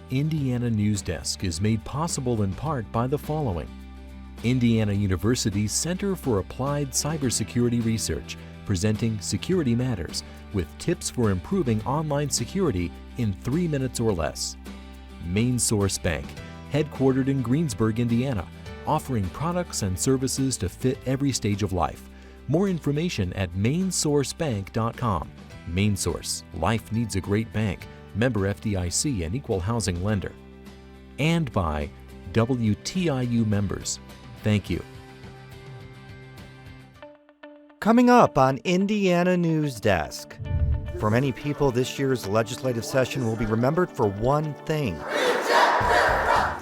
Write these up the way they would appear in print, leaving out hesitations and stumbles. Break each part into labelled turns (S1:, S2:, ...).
S1: Indiana Newsdesk is made possible in part by the following. Indiana University's Center for Applied Cybersecurity Research, presenting Security Matters, with tips for improving online security in 3 minutes or less. Main Source Bank, headquartered in Greensburg, Indiana, offering products and services to fit every stage of life. More information at mainsourcebank.com. Main Source, life needs a great bank. Member FDIC and equal housing lender. And by WTIU members. Thank you.
S2: Coming up on Indiana Newsdesk. For many people, this year's legislative session will be remembered for one thing: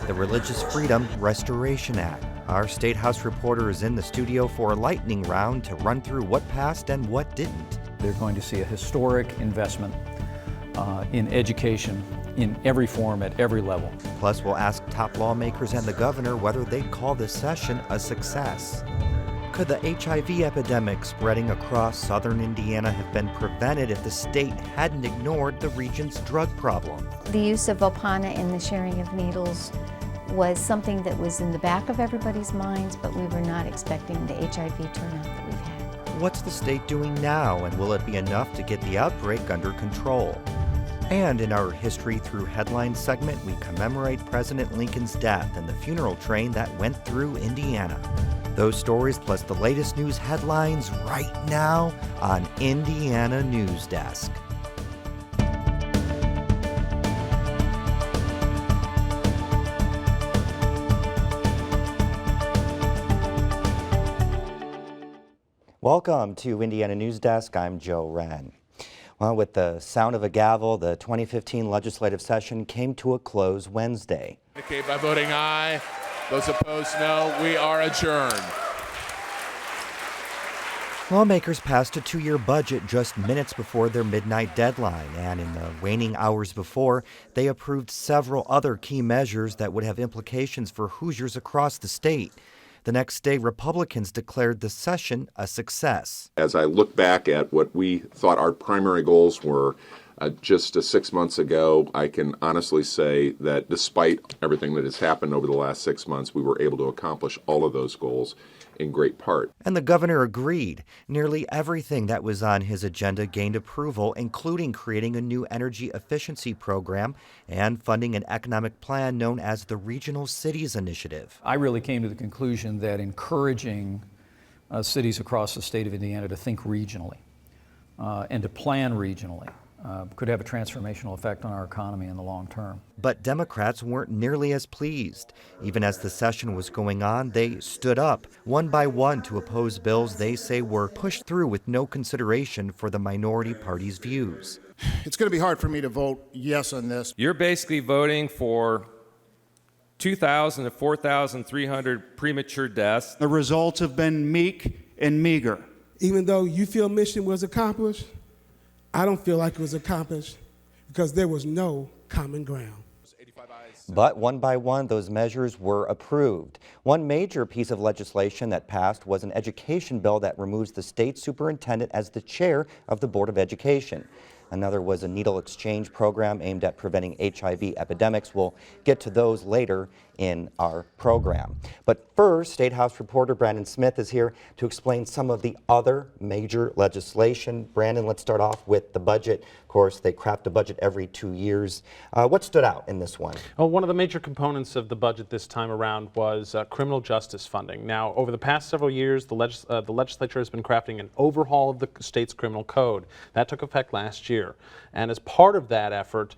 S2: the Religious Freedom Restoration Act. Our Statehouse reporter is in the studio for a lightning round to run through what passed and what didn't.
S3: They're going to see a historic investment in education in every form at every level.
S2: Plus, we'll ask top lawmakers and the governor whether they'd call this session a success. Could the HIV epidemic spreading across southern Indiana have been prevented if the state hadn't ignored the region's drug problem?
S4: The use of Opana in the sharing of needles was something that was in the back of everybody's minds, but we were not expecting the HIV turnout that we've had.
S2: What's the state doing now, and will it be enough to get the outbreak under control? And in our History Through Headlines segment, we commemorate President Lincoln's death and the funeral train that went through Indiana. Those stories plus the latest news headlines right now on Indiana Newsdesk. Welcome to Indiana Newsdesk. I'm Joe Wren. Well, with the sound of a gavel, the 2015 legislative session came to a close Wednesday.
S5: Indicate by voting aye. Those opposed, no. We are adjourned.
S2: Lawmakers passed a 2-year budget just minutes before their midnight deadline, and in the waning hours before, they approved several other key measures that would have implications for Hoosiers across the state. The next day, Republicans declared the session a success.
S6: As I look back at what we thought our primary goals were just 6 months ago, I can honestly say that despite everything that has happened over the last 6 months, we were able to accomplish all of those goals in great part.
S2: And the governor agreed. Nearly everything that was on his agenda gained approval, including creating a new energy efficiency program and funding an economic plan known as the Regional Cities Initiative.
S3: I really came to the conclusion that encouraging cities across the state of Indiana to think regionally and to plan regionally could have a transformational effect on our economy in the long term.
S2: But Democrats weren't nearly as pleased. Even as the session was going on, they stood up one by one to oppose bills they say were pushed through with no consideration for the minority party's views.
S7: It's going to be hard for me to vote yes on this.
S8: You're basically voting for 2,000 to 4,300 premature deaths.
S9: The results have been meek and meager.
S10: Even though you feel mission was accomplished, I don't feel like it was accomplished because there was no common ground.
S2: But one by one, those measures were approved. One major piece of legislation that passed was an education bill that removes the state superintendent as the chair of the Board of Education. Another was a needle exchange program aimed at preventing HIV epidemics. We'll get to those later in our program. But first, Statehouse reporter Brandon Smith is here to explain some of the other major legislation. Brandon, let's start off with the budget. Of course, they craft a budget every 2 years. What stood out in this one?
S11: Well, one of the major components of the budget this time around was criminal justice funding. Now, over the past several years, the legislature has been crafting an overhaul of the state's criminal code. That took effect last year. And as part of that effort,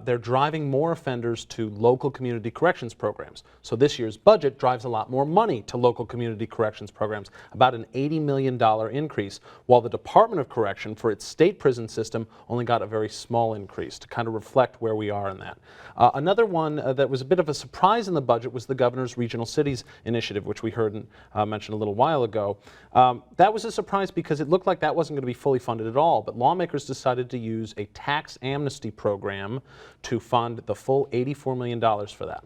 S11: they're driving more offenders to local community corrections programs. So this year's budget drives a lot more money to local community corrections programs, about an $80 million increase, while the Department of Correction for its state prison system only got a very small increase to kind of reflect where we are in that. Another one that was a bit of a surprise in the budget was the governor's Regional Cities Initiative, which we heard mentioned a little while ago. That was a surprise because it looked like that wasn't going to be fully funded at all, but lawmakers decided to use a tax amnesty program to fund the full $84 million for that.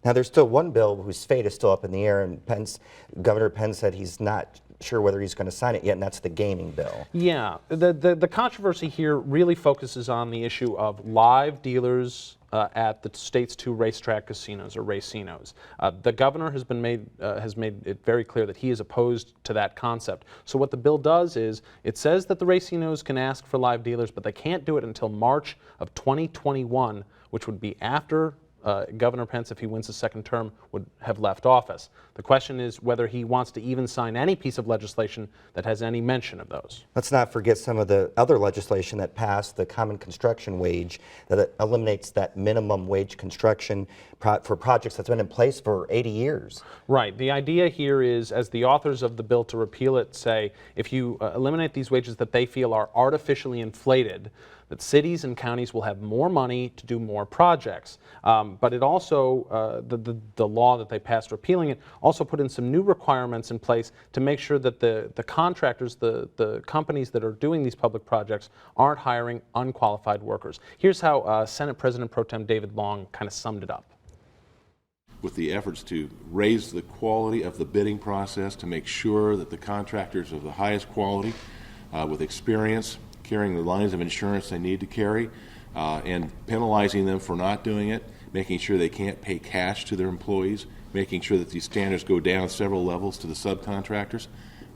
S2: Now, there's still one bill whose fate is still up in the air, and Governor Pence said he's not sure whether he's going to sign it yet, and that's the gaming bill.
S11: Yeah, the controversy here really focuses on the issue of live dealers at the state's 2 racetrack casinos, or racinos. The governor has made it very clear that he is opposed to that concept. So what the bill does is it says that the racinos can ask for live dealers, but they can't do it until March of 2021, which would be after Governor Pence, if he wins a second term, would have left office. The question is whether he wants to even sign any piece of legislation that has any mention of those.
S2: Let's not forget some of the other legislation that passed, the common construction wage, that eliminates that minimum wage construction for projects that's been in place for 80 years.
S11: Right. The idea here is, as the authors of the bill to repeal it say, if you eliminate these wages that they feel are artificially inflated, that cities and counties will have more money to do more projects. But it also, the law that they passed repealing it, also put in some new requirements in place to make sure that the contractors, the companies that are doing these public projects, aren't hiring unqualified workers. Here's how Senate President Pro Tem David Long kind of summed it up.
S12: With the efforts to raise the quality of the bidding process, to make sure that the contractors are of the highest quality, with experience, carrying the lines of insurance they need to carry, and penalizing them for not doing it, making sure they can't pay cash to their employees, making sure that these standards go down several levels to the subcontractors.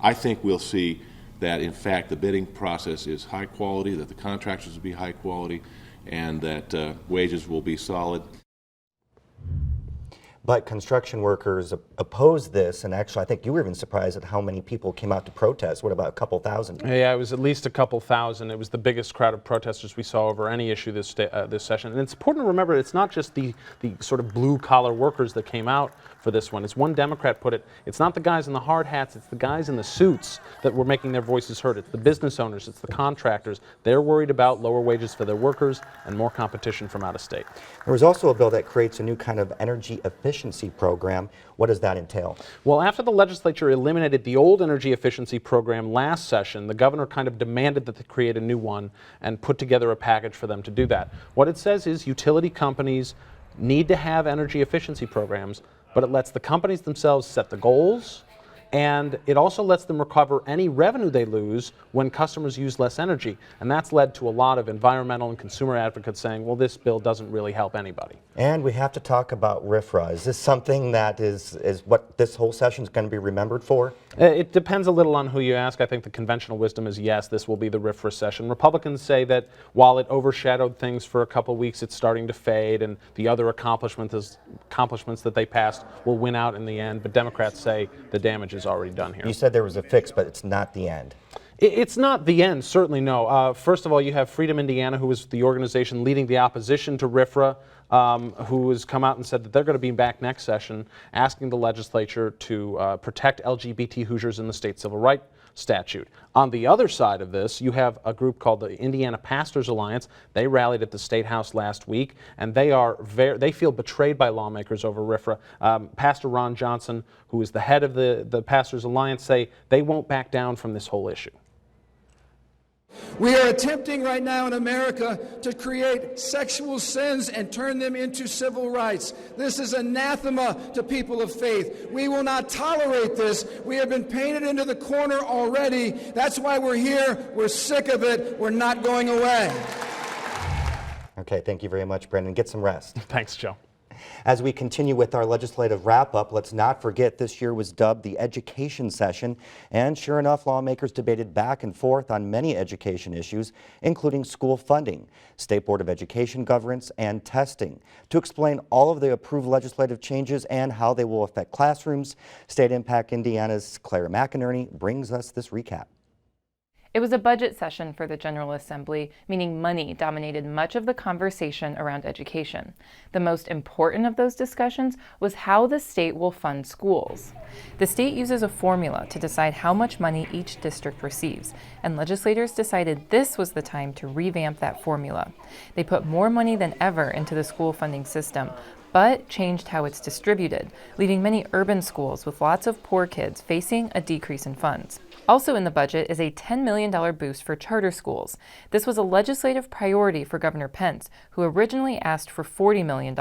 S12: I think we'll see that, in fact, the bidding process is high quality, that the contractors will be high quality, and that wages will be solid.
S2: But construction workers oppose this, and actually I think you were even surprised at how many people came out to protest. What, about a couple thousand?
S11: Yeah, it was at least a couple thousand. It was the biggest crowd of protesters we saw over any issue this session. And it's important to remember it's not just the sort of blue-collar workers that came out for this one. As one Democrat put it, it's not the guys in the hard hats, it's the guys in the suits that were making their voices heard. It's the business owners, it's the contractors. They're worried about lower wages for their workers and more competition from out of state.
S2: There was also a bill that creates a new kind of energy efficiency program. What does that entail?
S11: Well, after the legislature eliminated the old energy efficiency program last session, the governor kind of demanded that they create a new one and put together a package for them to do that. What it says is utility companies need to have energy efficiency programs, but it lets the companies themselves set the goals, and it also lets them recover any revenue they lose when customers use less energy. And that's led to a lot of environmental and consumer advocates saying, well, this bill doesn't really help anybody.
S2: And we have to talk about RFRA. Is this something that is what this whole session is going to be remembered for?
S11: It depends a little on who you ask. I think the conventional wisdom is yes, this will be the RFRA session. Republicans say that while it overshadowed things for a couple weeks, it's starting to fade, and the other accomplishments that they passed will win out in the end. But Democrats say the damage is already done here.
S2: You said there was a fix, but it's not the end.
S11: It's not the end, certainly no. First of all, you have Freedom Indiana, who is the organization leading the opposition to RFRA, who has come out and said that they're going to be back next session asking the legislature to protect LGBT Hoosiers in the state civil rights statute. On the other side of this, you have a group called the Indiana Pastors Alliance. They rallied at the Statehouse last week, and they feel betrayed by lawmakers over RFRA. Pastor Ron Johnson, who is the head of the Pastors Alliance, say they won't back down from this whole issue.
S13: We are attempting right now in America to create sexual sins and turn them into civil rights. This is anathema to people of faith. We will not tolerate this. We have been painted into the corner already. That's why we're here. We're sick of it. We're not going away.
S2: Okay, thank you very much, Brendan. Get some rest.
S11: Thanks, Joe.
S2: As we continue with our legislative wrap-up, let's not forget this year was dubbed the education session, and sure enough, lawmakers debated back and forth on many education issues, including school funding, State Board of Education governance, and testing. To explain all of the approved legislative changes and how they will affect classrooms, State Impact Indiana's Clara McInerney brings us this recap.
S14: It was a budget session for the General Assembly, meaning money dominated much of the conversation around education. The most important of those discussions was how the state will fund schools. The state uses a formula to decide how much money each district receives, and legislators decided this was the time to revamp that formula. They put more money than ever into the school funding system, but changed how it's distributed, leaving many urban schools with lots of poor kids facing a decrease in funds. Also in the budget is a $10 million boost for charter schools. This was a legislative priority for Governor Pence, who originally asked for $40 million.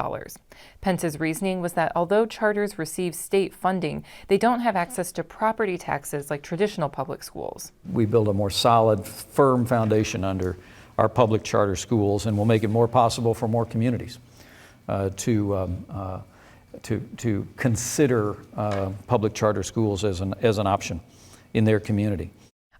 S14: Pence's reasoning was that although charters receive state funding, they don't have access to property taxes like traditional public schools.
S3: We build a more solid, firm foundation under our public charter schools, and will make it more possible for more communities to consider public charter schools as an option in their community.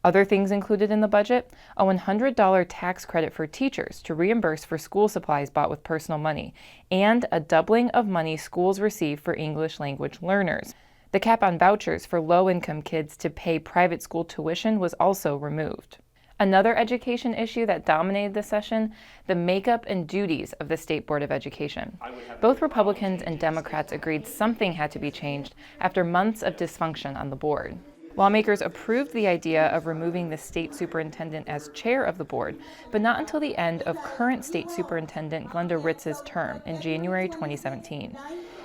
S14: Other things included in the budget: a $100 tax credit for teachers to reimburse for school supplies bought with personal money, and a doubling of money schools receive for English language learners. The cap on vouchers for low-income kids to pay private school tuition was also removed. Another education issue that dominated the session: the makeup and duties of the State Board of Education. Both Republicans and Democrats agreed something had to be changed after months of dysfunction on the board. Lawmakers approved the idea of removing the state superintendent as chair of the board, but not until the end of current state superintendent Glenda Ritz's term in January 2017.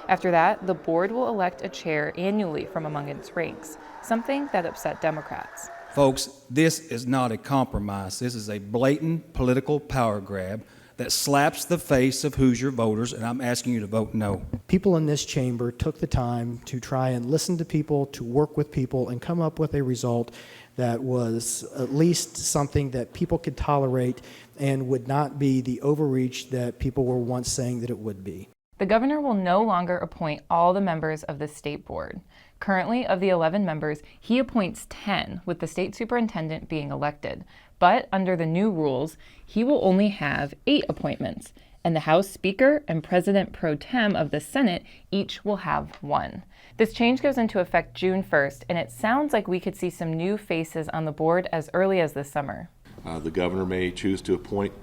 S14: After that, the board will elect a chair annually from among its ranks, something that upset Democrats.
S15: Folks, this is not a compromise. This is a blatant political power grab that slaps the face of Hoosier voters, and I'm asking you to vote no.
S16: People in this chamber took the time to try and listen to people, to work with people, and come up with a result that was at least something that people could tolerate and would not be the overreach that people were once saying that it would be.
S14: The governor will no longer appoint all the members of the state board. Currently, of the 11 members, he appoints 10, with the state superintendent being elected. But under the new rules, he will only have 8 appointments, and the House Speaker and President pro tem of the Senate each will have 1. This change goes into effect June 1st, and it sounds like we could see some new faces on the board as early as this summer.
S12: The governor may choose to appoint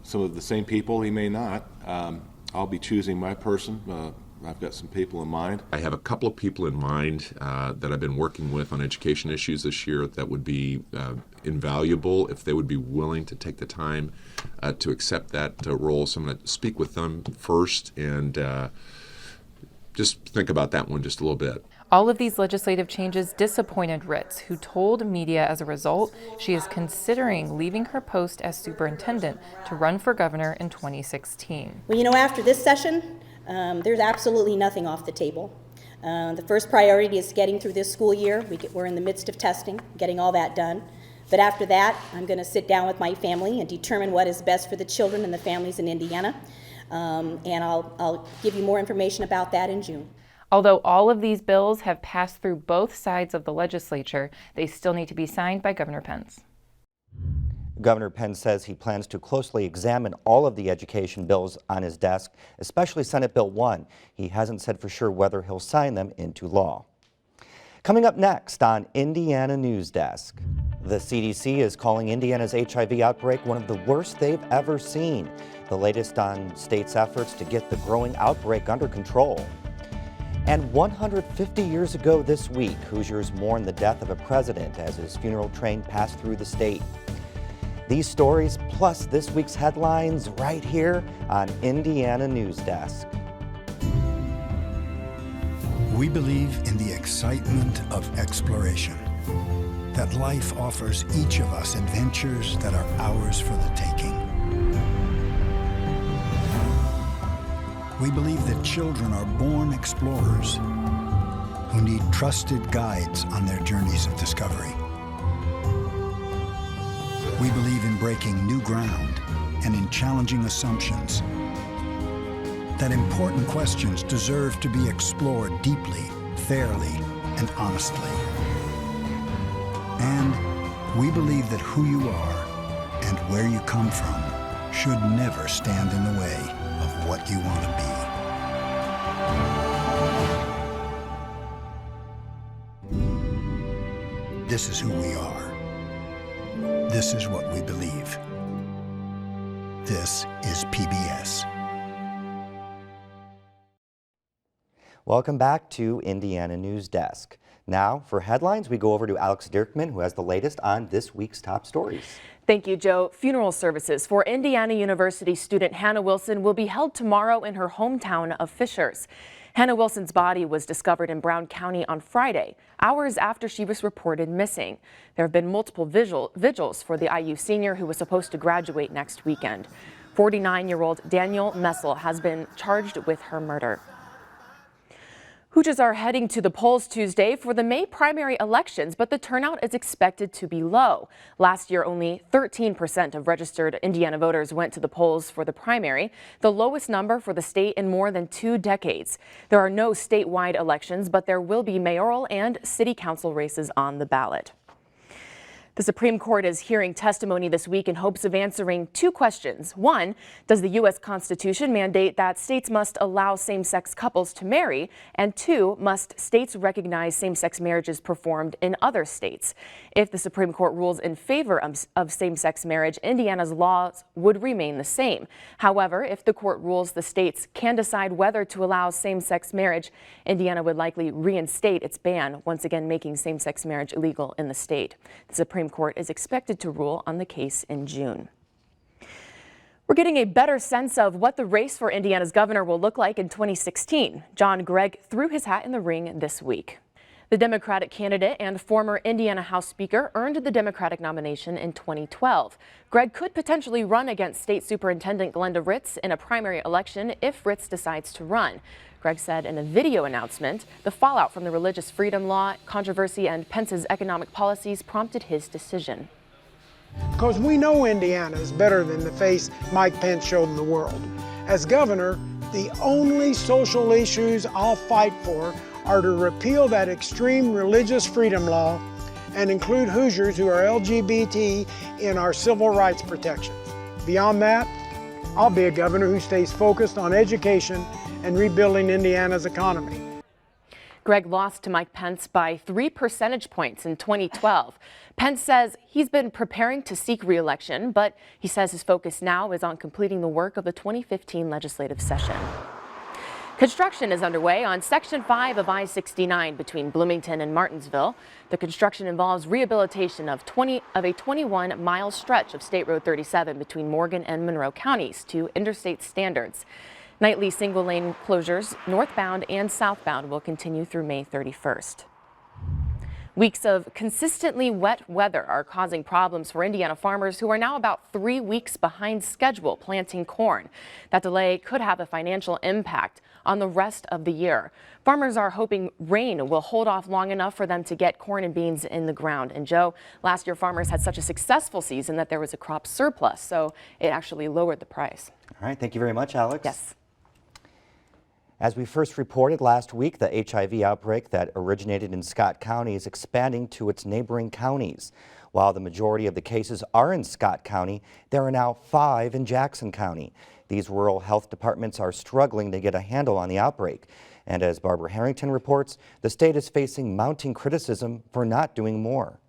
S12: some of the same people, he may not. I'll be choosing my person. I've got some people in mind.
S6: I have a couple of people in mind that I've been working with on education issues this year that would be invaluable if they would be willing to take the time to accept that role. So I'm going to speak with them first and just think about that one just a little bit.
S14: All of these legislative changes disappointed Ritz, who told media as a result she is considering leaving her post as superintendent to run for governor in 2016.
S17: Well, after this session, there's absolutely nothing off the table. The first priority is getting through this school year. We're in the midst of testing, getting all that done. But after that, I'm going to sit down with my family and determine what is best for the children and the families in Indiana. And I'll give you more information about that in June.
S14: Although all of these bills have passed through both sides of the legislature, they still need to be signed by Governor Pence.
S2: Governor Pence says he plans to closely examine all of the education bills on his desk, especially Senate Bill 1. He hasn't said for sure whether he'll sign them into law. Coming up next on Indiana Newsdesk, the CDC is calling Indiana's HIV outbreak one of the worst they've ever seen. The latest on state's efforts to get the growing outbreak under control. And 150 years ago this week, Hoosiers mourned the death of a president as his funeral train passed through the state. These stories, plus this week's headlines, right here on Indiana Newsdesk.
S18: We believe in the excitement of exploration, that life offers each of us adventures that are ours for the taking. We believe that children are born explorers who need trusted guides on their journeys of discovery. We believe in breaking new ground and in challenging assumptions, that important questions deserve to be explored deeply, fairly, and honestly. And we believe that who you are and where you come from should never stand in the way of what you want to be. This is who we are. This is what we believe. This is PBS.
S2: Welcome back to Indiana Newsdesk. Now, for headlines, we go over to Alex Dirkman, who has the latest on this week's top stories.
S19: Thank you, Joe. Funeral services for Indiana University student Hannah Wilson will be held tomorrow in her hometown of Fishers. Hannah Wilson's body was discovered in Brown County on Friday, hours after she was reported missing. There have been multiple vigils for the IU senior who was supposed to graduate next weekend. 49-year-old Daniel Messel has been charged with her murder. Hoosiers are heading to the polls Tuesday for the May primary elections, but the turnout is expected to be low. Last year, only 13% of registered Indiana voters went to the polls for the primary, the lowest number for the state in more than 2 decades. There are no statewide elections, but there will be mayoral and city council races on the ballot. The Supreme Court is hearing testimony this week in hopes of answering 2 questions. One, does the U.S. Constitution mandate that states must allow same-sex couples to marry? And 2, must states recognize same-sex marriages performed in other states? If the Supreme Court rules in favor of same-sex marriage, Indiana's laws would remain the same. However, if the court rules the states can decide whether to allow same-sex marriage, Indiana would likely reinstate its ban, once again making same-sex marriage illegal in the state. The Supreme Court is expected to rule on the case in June. We're getting a better sense of what the race for Indiana's governor will look like in 2016. John Gregg threw his hat in the ring this week. The Democratic candidate and former Indiana House Speaker earned the Democratic nomination in 2012. Gregg could potentially run against State Superintendent Glenda Ritz in a primary election if Ritz decides to run. Gregg said in a video announcement, the fallout from the religious freedom law controversy and Pence's economic policies prompted his decision.
S20: Because we know Indiana is better than the face Mike Pence showed in the world. As governor, the only social issues I'll fight for are to repeal that extreme religious freedom law and include Hoosiers who are LGBT in our civil rights protections. Beyond that, I'll be a governor who stays focused on education and rebuilding Indiana's economy.
S19: Gregg lost to Mike Pence by 3 percentage points in 2012. Pence says he's been preparing to seek re-election, but he says his focus now is on completing the work of the 2015 legislative session. Construction is underway on Section 5 of I-69 between Bloomington and Martinsville. The construction involves rehabilitation of a 21-mile stretch of State Road 37 between Morgan and Monroe counties to interstate standards. Nightly single-lane closures, northbound and southbound, will continue through May 31st. Weeks of consistently wet weather are causing problems for Indiana farmers who are now about 3 weeks behind schedule planting corn. That delay could have a financial impact on the rest of the year. Farmers are hoping rain will hold off long enough for them to get corn and beans in the ground. And Joe, last year farmers had such a successful season that there was a crop surplus, so it actually lowered the price.
S2: All right, thank you very much, Alex.
S19: Yes.
S2: As we first reported last week, the HIV outbreak that originated in Scott County is expanding to its neighboring counties. While the majority of the cases are in Scott County, there are now 5 in Jackson County. These rural health departments are struggling to get a handle on the outbreak. And as Barbara Harrington reports, the state is facing mounting criticism for not doing more.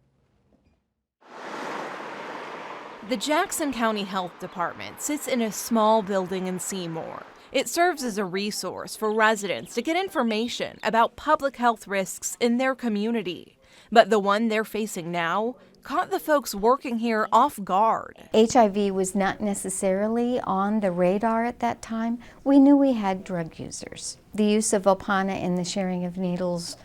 S21: The Jackson County Health Department sits in a small building in Seymour. It serves as a resource for residents to get information about public health risks in their community. But the one they're facing now caught the folks working here off guard.
S4: HIV was not necessarily on the radar at that time. We knew we had drug users. The use of Opana and the sharing of needles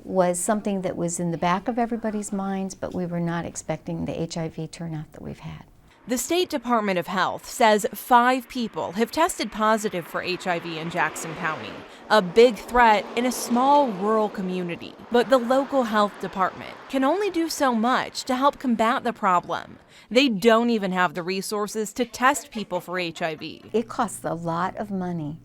S4: was something that was in the back of everybody's minds, but we were not expecting the HIV turnout that we've had.
S21: The State Department of Health says 5 people have tested positive for HIV in Jackson County, a big threat in a small rural community. But the local health department can only do so much to help combat the problem. They don't even have the resources to test people for HIV.
S4: It costs a lot of money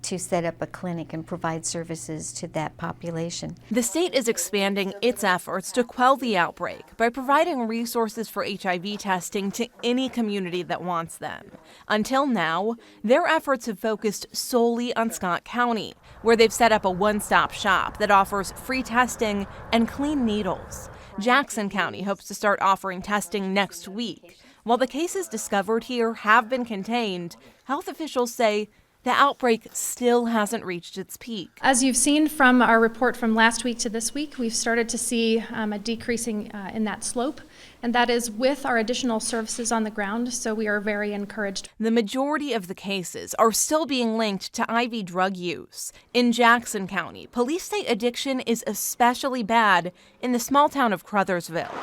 S4: to set up a clinic and provide services to that population.
S21: The state is expanding its efforts to quell the outbreak by providing resources for HIV testing to any community that wants them. Until now, their efforts have focused solely on Scott County, where they've set up a one-stop shop that offers free testing and clean needles. Jackson County hopes to start offering testing next week. While the cases discovered here have been contained, health officials say the outbreak still hasn't reached its peak.
S1: As you've seen from our report from last week to this week, we've started to see a decreasing in that slope, and that is with our additional services on the ground, so we are very encouraged.
S21: The majority of the cases are still being linked to IV drug use. In Jackson County, police say addiction is especially bad in the small town of Crothersville.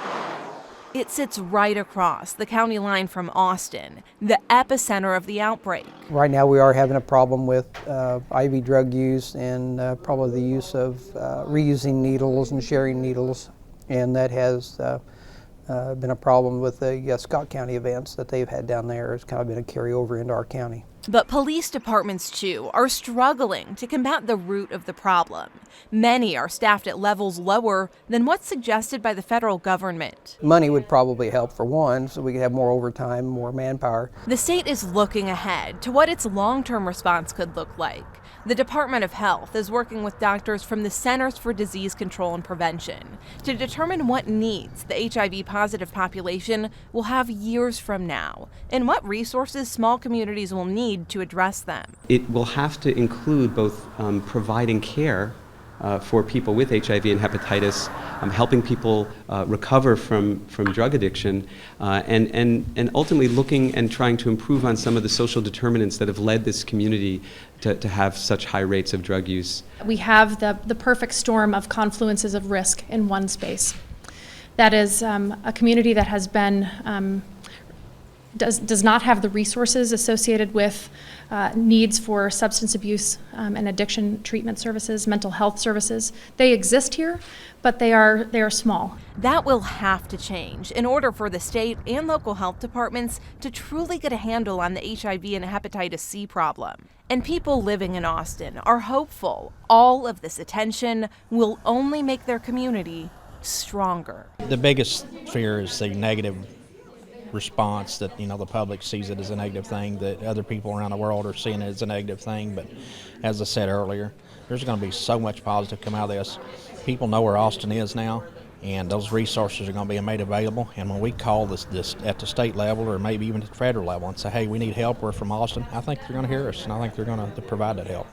S21: It sits right across the county line from Austin, the epicenter of the outbreak.
S22: Right now we are having a problem with IV drug use and probably the use of reusing needles and sharing needles, and that has been a problem with the Scott County events that they've had down there. It's kind of been a carryover into our county.
S21: But police departments, too, are struggling to combat the root of the problem. Many are staffed at levels lower than what's suggested by the federal government.
S22: Money would probably help for one, so we could have more overtime, more manpower.
S21: The state is looking ahead to what its long-term response could look like. The Department of Health is working with doctors from the Centers for Disease Control and Prevention to determine what needs the HIV-positive population will have years from now and what resources small communities will need to address them.
S23: It will have to include both providing care for people with HIV and hepatitis, helping people recover from drug addiction, and ultimately looking and trying to improve on some of the social determinants that have led this community to have such high rates of drug use.
S1: We have the perfect storm of confluences of risk in one space. That is a community that has been does not have the resources associated with needs for substance abuse and addiction treatment services, mental health services. They exist here, but they are small.
S21: That will have to change in order for the state and local health departments to truly get a handle on the HIV and hepatitis C problem. And people living in Austin are hopeful all of this attention will only make their community stronger.
S24: The biggest fear is the negative response that the public sees it as a negative thing, that other people around the world are seeing it as a negative thing. But as I said earlier, there's going to be so much positive come out of this. People know where Austin is now, and those resources are going to be made available. And when we call this at the state level or maybe even at the federal level and say, hey, we need help, we're from Austin, I think they're going to hear us, and I think they're going to provide that help.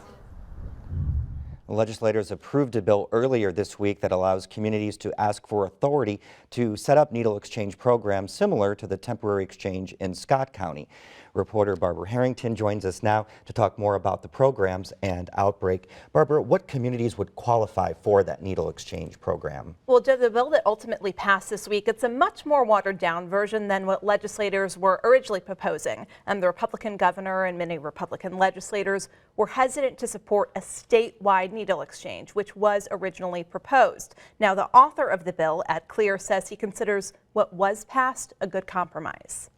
S2: Legislators approved a bill earlier this week that allows communities to ask for authority to set up needle exchange programs similar to the temporary exchange in Scott County. Reporter Barbara Harrington joins us now to talk more about the programs and outbreak. Barbara, what communities would qualify for that needle exchange program?
S19: Well, the bill that ultimately passed this week, it's a much more watered down version than what legislators were originally proposing. And the Republican governor and many Republican legislators were hesitant to support a statewide needle exchange, which was originally proposed. Now, the author of the bill, Ed Clear, says he considers what was passed a good compromise.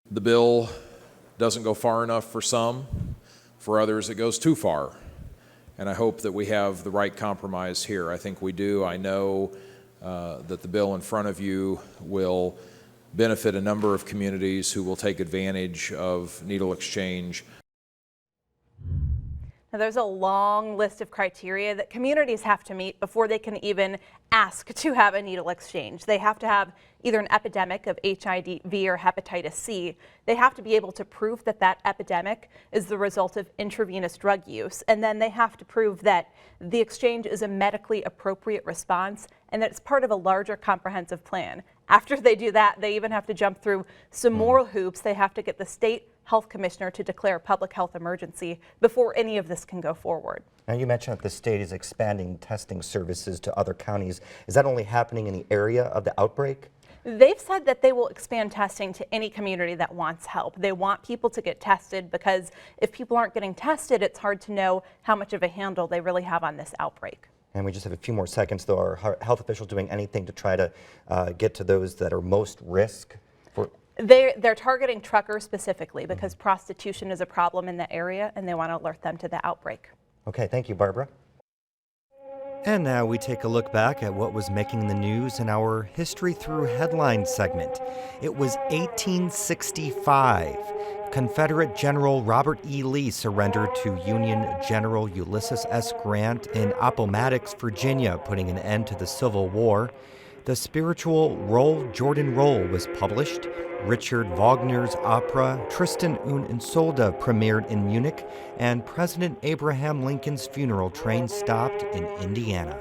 S5: The bill doesn't go far enough for some. For others, it goes too far. And I hope that we have the right compromise here. I think we do. I know that the bill in front of you will benefit a number of communities who will take advantage of needle exchange.
S19: Now, there's a long list of criteria that communities have to meet before they can even ask to have a needle exchange. They have to have either an epidemic of HIV or hepatitis C. They have to be able to prove that that epidemic is the result of intravenous drug use. And then they have to prove that the exchange is a medically appropriate response and that it's part of a larger comprehensive plan. After they do that, they even have to jump through some more hoops. They have to get the state health commissioner to declare a public health emergency before any of this can go forward.
S2: Now, you mentioned that the state is expanding testing services to other counties. Is that only happening in the area of the outbreak?
S19: They've said that they will expand testing to any community that wants help. They want people to get tested because if people aren't getting tested, it's hard to know how much of a handle they really have on this outbreak.
S2: And we just have a few more seconds, though. Are health officials doing anything to try to get to those that are most risk?
S19: They're targeting truckers specifically because prostitution is a problem in the area and they want to alert them to the outbreak.
S2: Okay, thank you, Barbara. And now we take a look back at what was making the news in our History Through Headlines segment. It was 1865. Confederate General Robert E. Lee surrendered to Union General Ulysses S. Grant in Appomattox, Virginia, putting an end to the Civil War. The spiritual Roll Jordan Roll was published. Richard Wagner's opera Tristan und Isolde premiered in Munich, and President Abraham Lincoln's funeral train stopped in Indiana.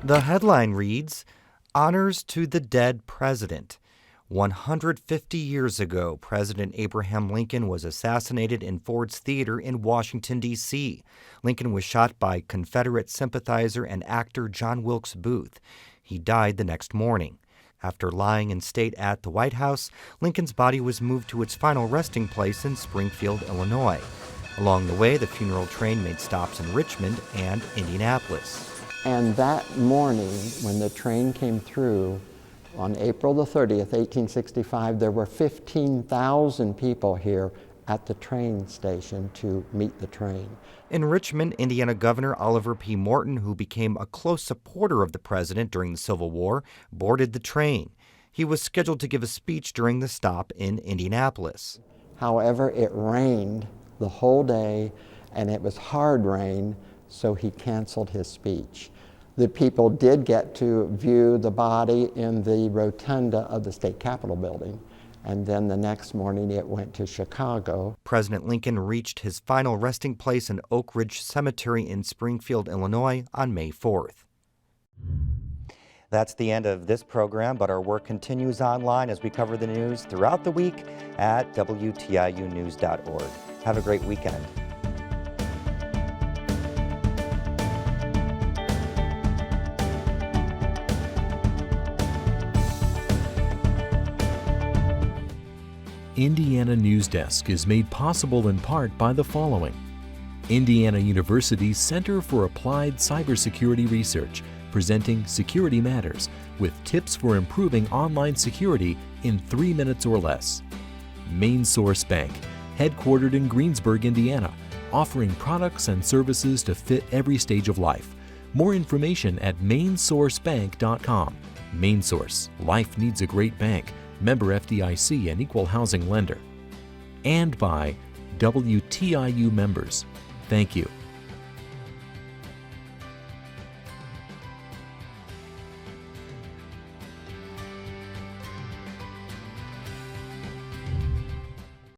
S2: The headline reads, Honors to the Dead President. 150 years ago, President Abraham Lincoln was assassinated in Ford's Theater in Washington, D.C. Lincoln was shot by Confederate sympathizer and actor John Wilkes Booth. He died the next morning. After lying in state at the White House, Lincoln's body was moved to its final resting place in Springfield, Illinois. Along the way, the funeral train made stops in Richmond and Indianapolis.
S7: And that morning, when the train came through, on April the 30th, 1865, there were 15,000 people here at the train station to meet the train.
S2: In Richmond, Indiana Governor Oliver P. Morton, who became a close supporter of the president during the Civil War, boarded the train. He was scheduled to give a speech during the stop in Indianapolis.
S7: However, it rained the whole day, and it was hard rain, so he canceled his speech. The people did get to view the body in the rotunda of the state capitol building, and then the next morning it went to Chicago.
S2: President Lincoln reached his final resting place in Oak Ridge Cemetery in Springfield, Illinois on May 4th. That's the end of this program, but our work continues online as we cover the news throughout the week at WTIUnews.org. Have a great weekend.
S8: Indiana Newsdesk is made possible in part by the following. Indiana University's Center for Applied Cybersecurity Research, presenting Security Matters, with tips for improving online security in 3 minutes or less. Main Source Bank, headquartered in Greensburg, Indiana, offering products and services to fit every stage of life. More information at mainsourcebank.com. Main Source, life needs a great bank. Member FDIC and equal housing lender. And by WTIU members. Thank you.